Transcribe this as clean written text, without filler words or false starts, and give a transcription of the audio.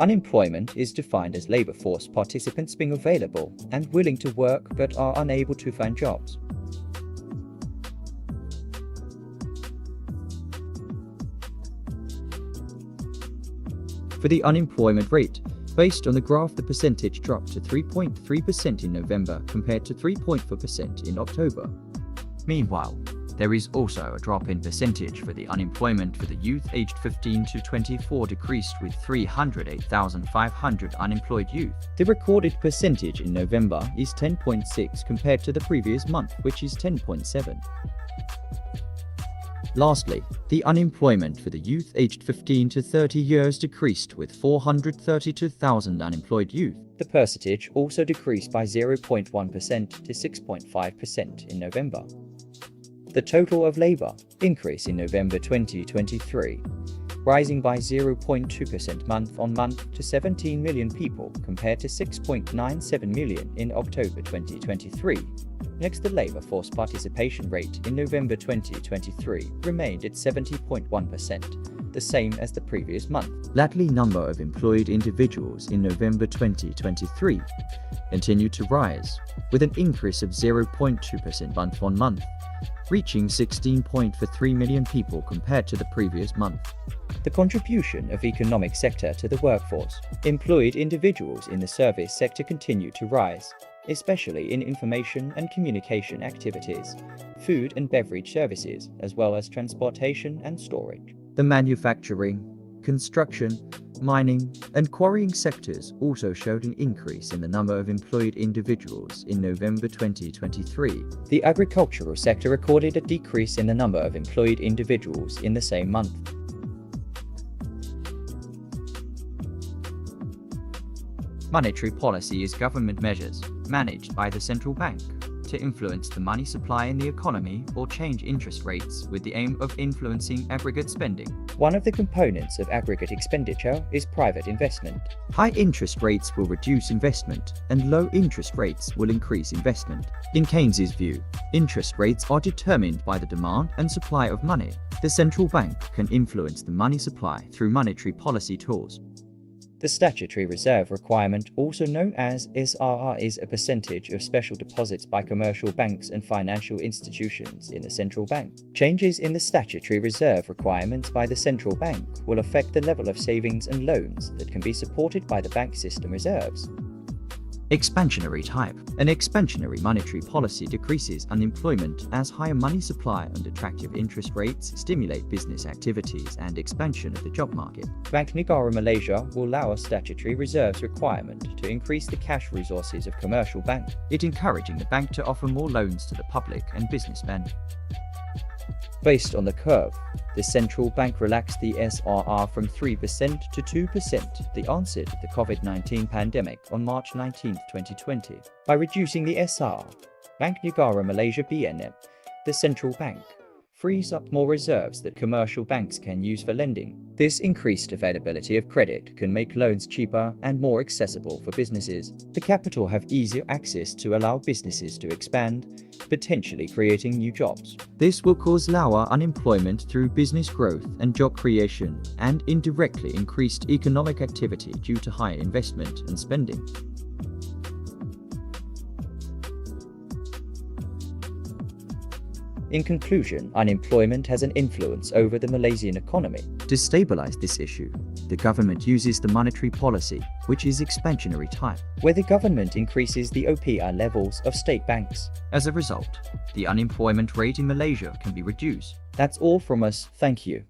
Unemployment is defined as labor force participants being available and willing to work but are unable to find jobs. For the unemployment rate, based on the graph, the percentage dropped to 3.3% in November compared to 3.4% in October. Meanwhile, there is also a drop in percentage for the unemployment for the youth aged 15 to 24, decreased with 308,500 unemployed youth. The recorded percentage in November is 10.6 compared to the previous month, which is 10.7. Lastly, the unemployment for the youth aged 15 to 30 years decreased with 432,000 unemployed youth. The percentage also decreased by 0.1% to 6.5% in November. The total of labor increase in November 2023, rising by 0.2% month-on-month to 17 million people compared to 6.97 million in October 2023. Next, the labor force participation rate in November 2023 remained at 70.1%, the same as the previous month. Lately, number of employed individuals in November 2023 continued to rise, with an increase of 0.2% month-on-month, reaching 16.43 million people compared to the previous month. The contribution of economic sector to the workforce. Employed individuals in the service sector continue to rise, especially in information and communication activities, food and beverage services, as well as transportation and storage. The manufacturing, construction, mining, and quarrying sectors also showed an increase in the number of employed individuals in November 2023. The agricultural sector recorded a decrease in the number of employed individuals in the same month. Monetary policy is government measures managed by the central bank to influence the money supply in the economy or change interest rates with the aim of influencing aggregate spending. One of the components of aggregate expenditure is private investment. High interest rates will reduce investment, and low interest rates will increase investment. In Keynes's view, interest rates are determined by the demand and supply of money. The central bank can influence the money supply through monetary policy tools. The statutory reserve requirement, also known as SRR, is a percentage of special deposits by commercial banks and financial institutions in the central bank. Changes in the statutory reserve requirements by the central bank will affect the level of savings and loans that can be supported by the bank system reserves. Expansionary type. An expansionary monetary policy decreases unemployment as higher money supply and attractive interest rates stimulate business activities and expansion of the job market. Bank Negara Malaysia will allow a statutory reserves requirement to increase the cash resources of commercial bank, it encouraging the bank to offer more loans to the public and businessmen. Based on the curve, the central bank relaxed the SRR from 3% to 2%, the answer to the COVID-19 pandemic on March 19, 2020. By reducing the SR, Bank Negara Malaysia BNM, the central bank, frees up more reserves that commercial banks can use for lending. This increased availability of credit can make loans cheaper and more accessible for businesses. The capital have easier access to allow businesses to expand, potentially creating new jobs. This will cause lower unemployment through business growth and job creation, and indirectly increased economic activity due to higher investment and spending. In conclusion, unemployment has an influence over the Malaysian economy. To stabilize this issue, the government uses the monetary policy, which is expansionary type, where the government increases the OPR levels of state banks. As a result, the unemployment rate in Malaysia can be reduced. That's all from us. Thank you.